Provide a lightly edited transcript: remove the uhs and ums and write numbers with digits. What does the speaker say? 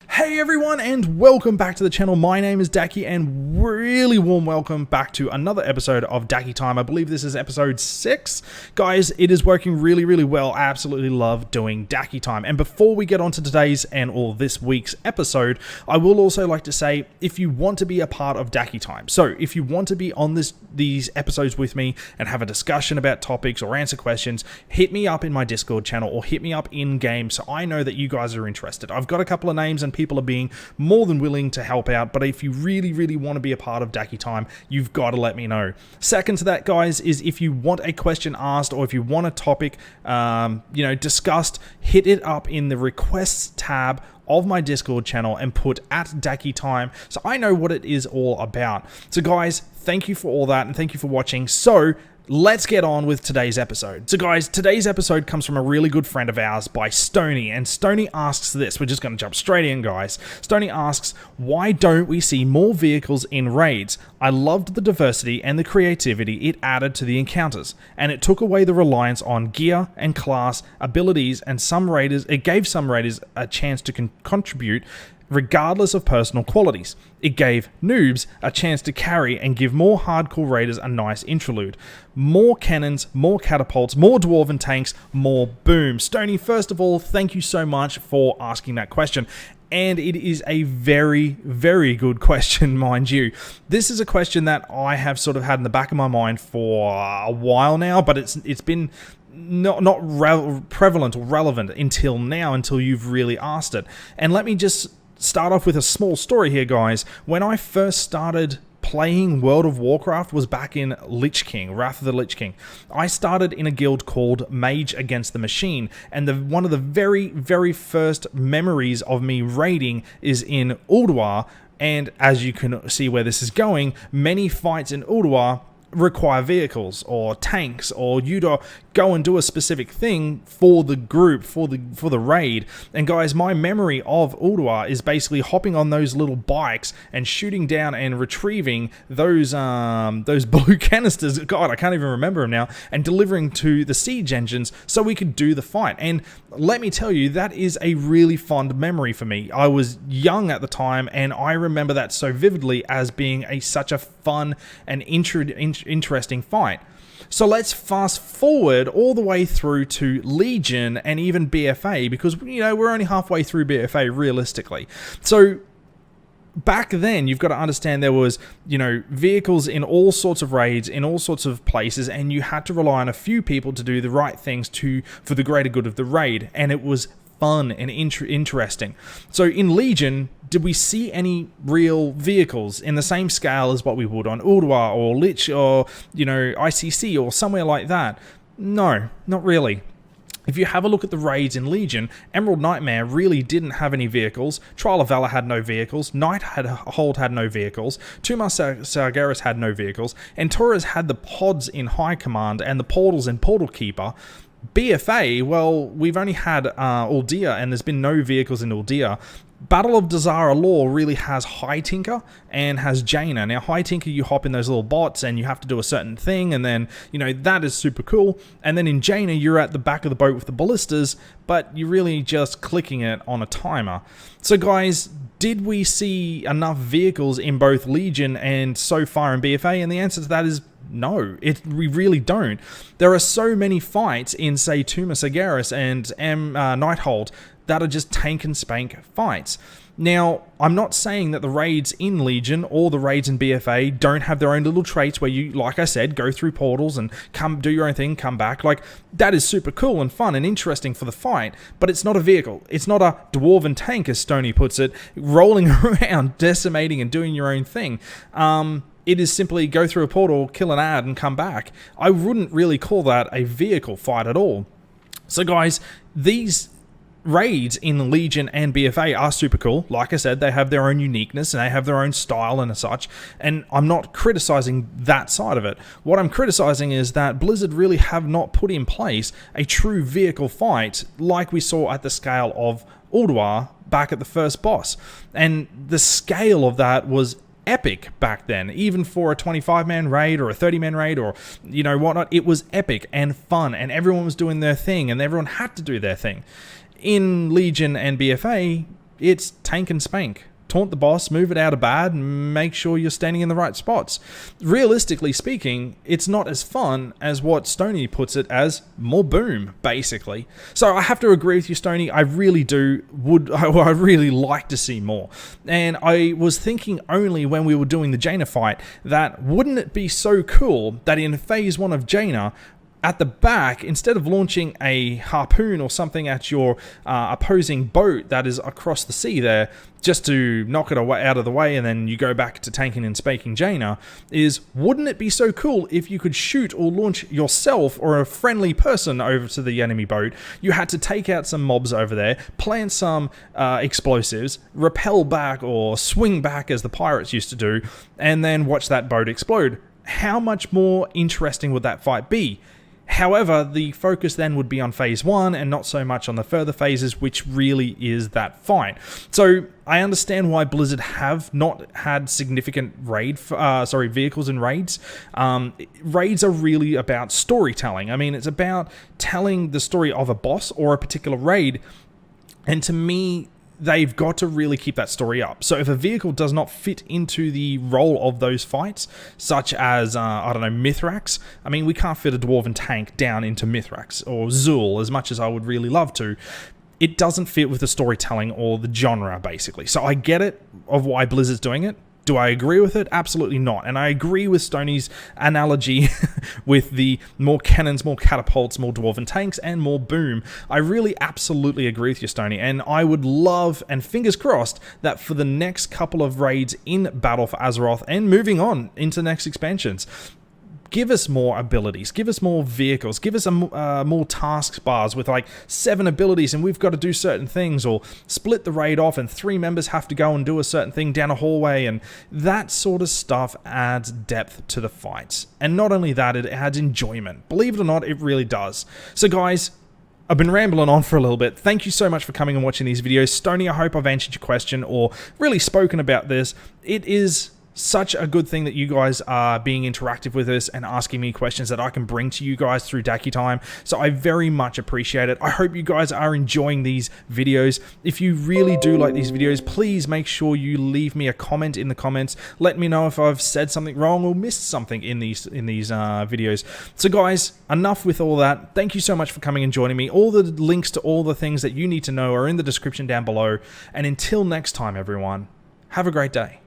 Hey everyone, and welcome back to the channel. My name is Daki, and really warm welcome back to another episode of Daki Time. I believe this is episode 6. Guys, it is working really well. I absolutely love doing Daki Time. And before we get on to today's or this week's episode, I will also like to say, if you want to be a part of Daki Time, so if you want to be on these episodes with me and have a discussion about topics or answer questions, hit me up in my Discord channel or hit me up in game so I know that you guys are interested. I've got a couple of names and people are being more than willing to help out, but if you really want to be a part of Daki Time, you've got to let me know. Second to that, guys, is if you want a question asked or if you want a topic discussed, hit it up in the requests tab of my Discord channel and put at Daki Time so I know what it is all about. So guys, thank you for all that and thank you for watching. So let's get on with today's episode. So guys, today's episode comes from a really good friend of ours by Stoney, and Stoney asks this. We're just going to jump straight in, guys. Stoney asks, why don't we see more vehicles in raids? I loved the diversity and the creativity it added to the encounters, and it took away the reliance on gear and class abilities, and it gave some raiders a chance to contribute regardless of personal qualities. It gave noobs a chance to carry and give more hardcore raiders a nice interlude. More cannons, more catapults, more dwarven tanks, more boom. Stoney, first of all, thank you so much for asking that question. And it is a very good question, mind you. This is a question that I have sort of had in the back of my mind for a while now, but it's been not prevalent or relevant until now, until you've really asked it. And let me just start off with a small story here, guys. When I first started playing World of Warcraft was back in Lich King, Wrath of the Lich King. I started in a guild called Mage Against the Machine, and one of the very first memories of me raiding is in Ulduar, and as you can see where this is going, many fights in Ulduar require vehicles or tanks, or you to go and do a specific thing for the group, for the raid. And guys, my memory of Ulduar is basically hopping on those little bikes and shooting down and retrieving those blue canisters, God, I can't even remember them now, and delivering to the siege engines so we could do the fight. And let me tell you, that is a really fond memory for me. I was young at the time, and I remember that so vividly as being such a fun and interesting fight. So let's fast forward all the way through to Legion and even BFA, because we're only halfway through BFA realistically. So back then, you've got to understand there was, vehicles in all sorts of raids, in all sorts of places, and you had to rely on a few people to do the right things for the greater good of the raid, and it was fun and interesting. So in Legion, did we see any real vehicles in the same scale as what we would on Ulduar or Lich or, ICC or somewhere like that? No, not really. If you have a look at the raids in Legion, Emerald Nightmare really didn't have any vehicles, Trial of Valor had no vehicles, Hold had no vehicles, Tumas Sargeras had no vehicles, and Torres had the pods in High Command and the portals in Portal Keeper. BFA, well, we've only had Uldia, and there's been no vehicles in Uldia. Battle of Dazara Law really has High Tinker and has Jaina. Now, High Tinker, you hop in those little bots and you have to do a certain thing, and then, that is super cool. And then in Jaina, you're at the back of the boat with the ballistas, but you're really just clicking it on a timer. So guys, did we see enough vehicles in both Legion and so far in BFA? And the answer to that is no, we really don't. There are so many fights in, say, Tumas Sargeras and Nighthold that are just tank and spank fights. Now, I'm not saying that the raids in Legion or the raids in BFA don't have their own little traits where you, like I said, go through portals and do your own thing, come back. Like, that is super cool and fun and interesting for the fight, but it's not a vehicle. It's not a dwarven tank, as Stoney puts it, rolling around, decimating and doing your own thing. It is simply go through a portal, kill an ad, and come back. I wouldn't really call that a vehicle fight at all. So guys, these raids in Legion and BFA are super cool. Like I said, they have their own uniqueness and they have their own style and such, and I'm not criticizing that side of it. What I'm criticizing is that Blizzard really have not put in place a true vehicle fight like we saw at the scale of Ulduar back at the first boss. And the scale of that was epic back then, even for a 25-man raid or a 30-man raid or whatnot. It was epic and fun, and everyone was doing their thing, and everyone had to do their thing. In Legion and BFA, It's tank and spank. Taunt the boss, move it out of bad, and make sure you're standing in the right spots. Realistically speaking, it's not as fun as what Stoney puts it as more boom, basically. So I have to agree with you, Stoney. I really I really like to see more. And I was thinking only when we were doing the Jaina fight that wouldn't it be so cool that in phase 1 of Jaina, at the back, instead of launching a harpoon or something at your opposing boat that is across the sea there, just to knock it away, out of the way, and then you go back to tanking and spanking Jaina, wouldn't it be so cool if you could shoot or launch yourself or a friendly person over to the enemy boat? You had to take out some mobs over there, plant some explosives, rappel back or swing back as the pirates used to do, and then watch that boat explode. How much more interesting would that fight be? However, the focus then would be on phase 1 and not so much on the further phases, which really is that fight. So I understand why Blizzard have not had significant vehicles in raids. Raids are really about storytelling. I mean, it's about telling the story of a boss or a particular raid, and to me, they've got to really keep that story up. So if a vehicle does not fit into the role of those fights, such as, I don't know, Mithrax, I mean, we can't fit a Dwarven tank down into Mithrax, or Zul, as much as I would really love to. It doesn't fit with the storytelling or the genre, basically. So I get it of why Blizzard's doing it. Do I agree with it? Absolutely not. And I agree with Stoney's analogy with the more cannons, more catapults, more Dwarven tanks, and more boom. I really absolutely agree with you, Stoney. And I would love, and fingers crossed, that for the next couple of raids in Battle for Azeroth and moving on into next expansions, give us more abilities, give us more vehicles, give us more task bars with like 7 abilities and we've got to do certain things, or split the raid off and 3 members have to go and do a certain thing down a hallway, and that sort of stuff adds depth to the fights. And not only that, it adds enjoyment. Believe it or not, it really does. So guys, I've been rambling on for a little bit. Thank you so much for coming and watching these videos. Stoney, I hope I've answered your question or really spoken about this. It is such a good thing that you guys are being interactive with us and asking me questions that I can bring to you guys through Daki Time. So I very much appreciate it. I hope you guys are enjoying these videos. If you really do like these videos, please make sure you leave me a comment in the comments. Let me know if I've said something wrong or missed something in these videos. So guys, enough with all that. Thank you so much for coming and joining me. All the links to all the things that you need to know are in the description down below. And until next time, everyone, have a great day.